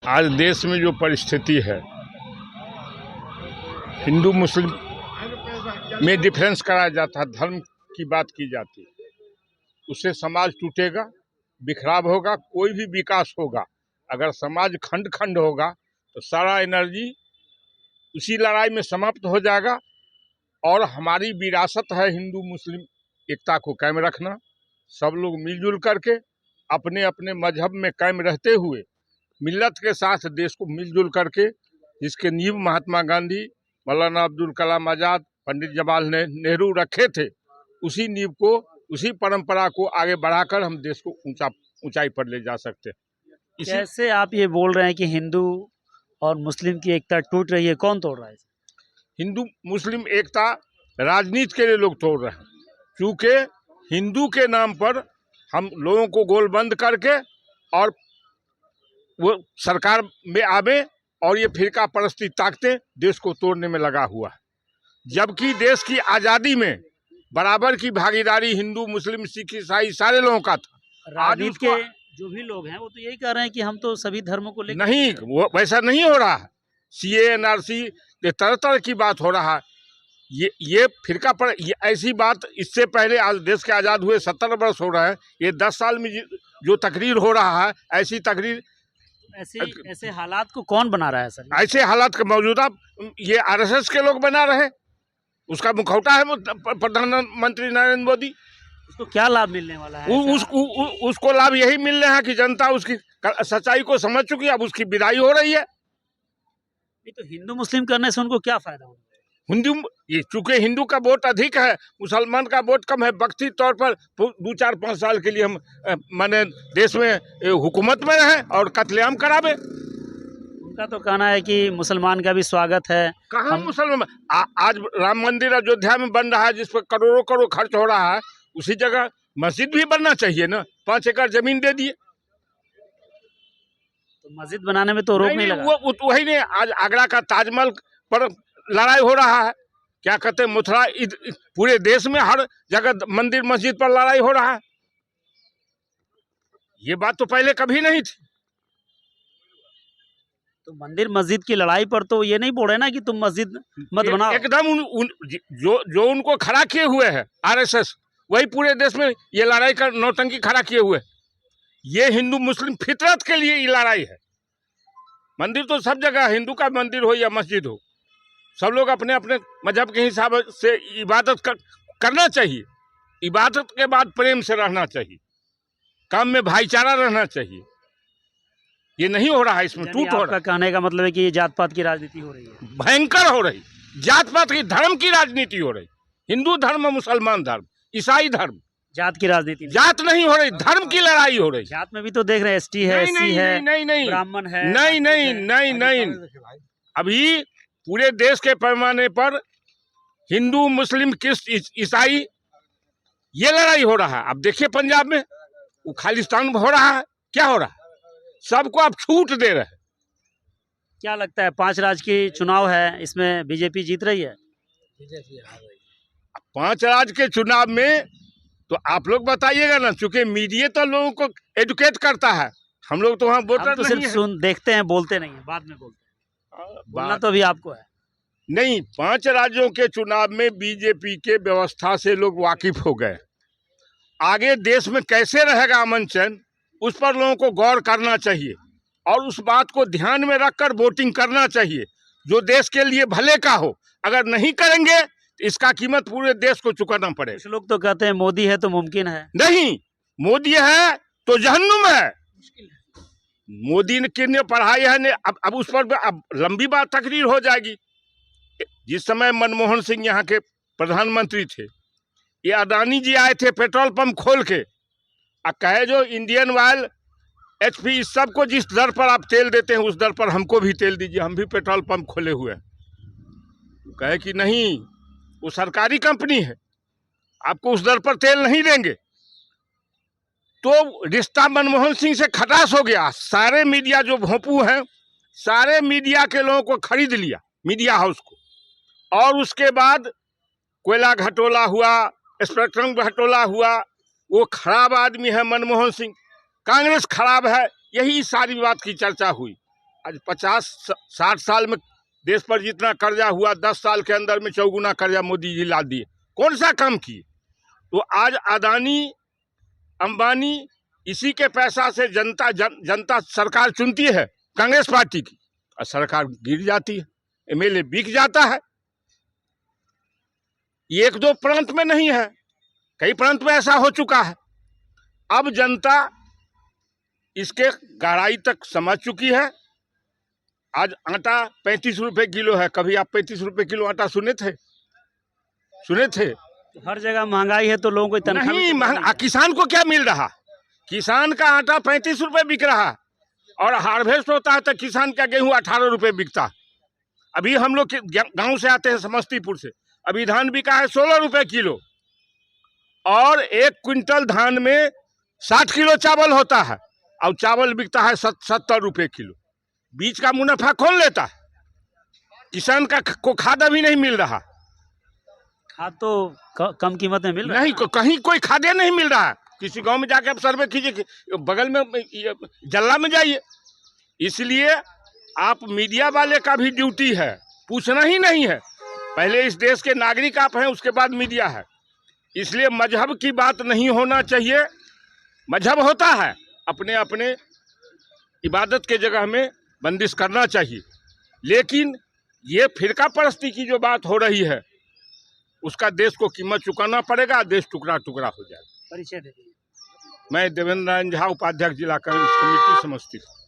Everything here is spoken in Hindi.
आज देश में जो परिस्थिति है, हिंदू मुस्लिम में डिफरेंस कराया जाता है, धर्म की बात की जाती है, उससे समाज टूटेगा, बिखराव होगा, कोई भी विकास होगा। अगर समाज खंड खंड होगा तो सारा एनर्जी उसी लड़ाई में समाप्त हो जाएगा। और हमारी विरासत है हिंदू मुस्लिम एकता को कायम रखना, सब लोग मिलजुल करके अपने अपने मजहब में कायम रहते हुए मिल्लत के साथ देश को मिलजुल करके, जिसके नींव महात्मा गांधी, मौलाना अब्दुल कलाम आज़ाद, पंडित जवाहरलाल नेहरू रखे थे, उसी नींव को, उसी परंपरा को आगे बढ़ाकर हम देश को ऊंचाई पर ले जा सकते हैं। कैसे आप ये बोल रहे हैं कि हिंदू और मुस्लिम की एकता टूट रही है? कौन तोड़ रहा है? हिंदू मुस्लिम एकता राजनीति के लिए लोग तोड़ रहे हैं, क्योंकि हिंदू के नाम पर हम लोगों को गोलबंद करके और वो सरकार में आवे और ये फिरका परस्ती ताकते देश को तोड़ने में लगा हुआ है। जबकि देश की आज़ादी में बराबर की भागीदारी हिंदू, मुस्लिम, सिख, ईसाई सारे लोगों का था। राजनीति के जो भी लोग हैं वो तो यही कह रहे हैं कि हम तो सभी धर्मों को लेकर नहीं, वो वैसा नहीं हो रहा है। CA, NRC, ये तरह तरह की बात हो रहा है। ये फिरका पर ये ऐसी बात इससे पहले, आज देश के आज़ाद हुए 70 वर्ष हो रहे हैं, ये 10 साल में जो तकरीर हो रहा है, ऐसी तकरीर, ऐसे हालात को कौन बना रहा है सर? ऐसे हालात का मौजूदा ये RSS के लोग बना रहे, उसका मुखौटा है प्रधानमंत्री नरेंद्र मोदी। उसको क्या लाभ मिलने वाला है? उसको लाभ यही मिल रहे हैं कि जनता उसकी सच्चाई को समझ चुकी है, अब उसकी विदाई हो रही है। तो हिंदू मुस्लिम करने से उनको क्या फायदा होगा? हिंदू, ये चूंकि हिंदू का वोट अधिक है, मुसलमान का वोट कम है, वक्ती तौर पर 2, 4, 5 साल के लिए हम माने देश में हुकूमत में रहे और कत्लेआम करावे। उनका तो कहना है कि मुसलमान का भी स्वागत है। कहाँ मुसलमान? आज राम मंदिर अयोध्या में बन रहा है, जिस पर करोड़ों करोड़ खर्च हो रहा है, उसी जगह मस्जिद भी बनना चाहिए ना। 5 एकड़ जमीन दे दिए तो मस्जिद बनाने में तो रोक नहीं लगा। वो वही नहीं, आज आगरा का ताजमहल पर लड़ाई हो रहा है, क्या कहते हैं, मथुरा, पूरे देश में हर जगह मंदिर मस्जिद पर लड़ाई हो रहा है। ये बात तो पहले कभी नहीं थी। तो मंदिर मस्जिद की लड़ाई पर तो ये नहीं बोल रहे ना कि तुम मस्जिद मत बनाओ। एकदम जो उनको खड़ा किए हुए है RSS, वही पूरे देश में ये लड़ाई कर नौटंकी खड़ा किए हुए। ये हिंदू मुस्लिम फितरत के लिए ये लड़ाई है। मंदिर तो सब जगह, हिंदू का मंदिर हो या मस्जिद हो, सब लोग अपने अपने मजहब के हिसाब से इबादत करना चाहिए। इबादत के बाद प्रेम से रहना चाहिए, काम में भाईचारा रहना चाहिए। ये नहीं हो रहा है, इसमें टूट हो रहा है। कहने का मतलब है कि ये जात पात की राजनीति हो रही है, भयंकर हो रही। जात पात की, धर्म की राजनीति हो रही। हिंदू धर्म, मुसलमान धर्म, ईसाई धर्म, जात की राजनीति। जात नहीं हो रही, धर्म की लड़ाई हो रही। जात में भी तो देख रहे हैं ST है, SC है, नहीं, ब्राह्मण है, नहीं। अभी पूरे देश के पैमाने पर हिंदू, मुस्लिम, क्रिश्चियन, ईसाई, ये लड़ाई हो रहा है। अब देखिए पंजाब में वो खालिस्तान हो रहा है, क्या हो रहा है? सबको आप छूट दे रहे हैं। क्या लगता है 5 राज्य की चुनाव है, इसमें BJP जीत रही है? 5 राज्य के चुनाव में तो आप लोग बताइएगा ना, चूंकि मीडिया तो लोगों को एजुकेट करता है, हम लोग तो वहाँ वोटर तो सिर्फ देखते हैं, बोलते नहीं है, बाद में बोलते हैं। बोलना तो भी आपको है। नहीं, 5 राज्यों के चुनाव में BJP के व्यवस्था से लोग वाकिफ हो गए। आगे देश में कैसे रहेगा अमन चैन, उस पर लोगों को गौर करना चाहिए और उस बात को ध्यान में रखकर वोटिंग करना चाहिए, जो देश के लिए भले का हो। अगर नहीं करेंगे तो इसका कीमत पूरे देश को चुकाना पड़ेगा। कुछ लोग तो कहते हैं मोदी है तो मुमकिन है। नहीं, मोदी है तो जहन्नुम है। मोदी ने पढ़ाई है, अब उस पर अब लंबी बात तकरीर हो जाएगी। जिस समय मनमोहन सिंह यहाँ के प्रधानमंत्री थे, ये अडानी जी आए थे पेट्रोल पंप खोल के, कहे जो इंडियन ऑयल, HP, इस सब को जिस दर पर आप तेल देते हैं उस दर पर हमको भी तेल दीजिए, हम भी पेट्रोल पंप खोले हुए हैं। कहे कि नहीं, वो सरकारी कंपनी है, आपको उस दर पर तेल नहीं देंगे। तो रिश्ता मनमोहन सिंह से खटास हो गया। सारे मीडिया जो भोंपू हैं, सारे मीडिया के लोगों को खरीद लिया, मीडिया हाउस को, और उसके बाद कोयला घटोला हुआ, स्पेक्ट्रम घटोला हुआ। वो खराब आदमी है मनमोहन सिंह, कांग्रेस खराब है, यही सारी बात की चर्चा हुई। आज 50-60 साल में देश पर जितना कर्जा हुआ 10 साल के अंदर में चौगुना कर्जा मोदी जी ला दिए। कौन सा काम किए? तो आज अदानी अंबानी इसी के पैसा से जनता सरकार चुनती है कांग्रेस पार्टी की, और सरकार गिर जाती है, एमएलए बिक जाता है। ये एक दो प्रांत में नहीं है, कई प्रांत में ऐसा हो चुका है। अब जनता इसके गहराई तक समझ चुकी है। आज आटा 35 रुपए किलो है। कभी आप 35 रुपए किलो आटा सुने थे? हर जगह महंगाई है तो लोगों को तनख्वाह नहीं, महंगा। किसान को क्या मिल रहा? किसान का आटा 35 रुपए बिक रहा, और हार्वेस्ट होता है तो किसान का गेहूं 18 रुपए बिकता। अभी हम लोग गांव से आते हैं समस्तीपुर से, अभी धान बिका है 16 रुपए किलो, और 1 क्विंटल धान में 60 किलो चावल होता है, और चावल बिकता है 70 रुपए किलो। बीच का मुनाफा कौन लेता है? किसान को खाद अभी नहीं मिल रहा। खाद तो कम कीमत में मिल रहा है। नहीं, कहीं कोई खादे नहीं मिल रहा है। किसी गांव में जाके आप सर्वे कीजिए, बगल में जल्ला में जाइए। इसलिए आप मीडिया वाले का भी ड्यूटी है, पूछना ही नहीं है। पहले इस देश के नागरिक आप हैं, उसके बाद मीडिया है। इसलिए मजहब की बात नहीं होना चाहिए। मजहब होता है, अपने अपने इबादत के जगह में बंदिश करना चाहिए, लेकिन ये फिरका परस्ती की जो बात हो रही है उसका देश को कीमत चुकाना पड़ेगा। देश टुकड़ा टुकड़ा हो जाएगा। परिचय दीजिए। मैं देवेंद्र नारायण झा, उपाध्यक्ष जिला कांग्रेस कमेटी समस्तीपुर।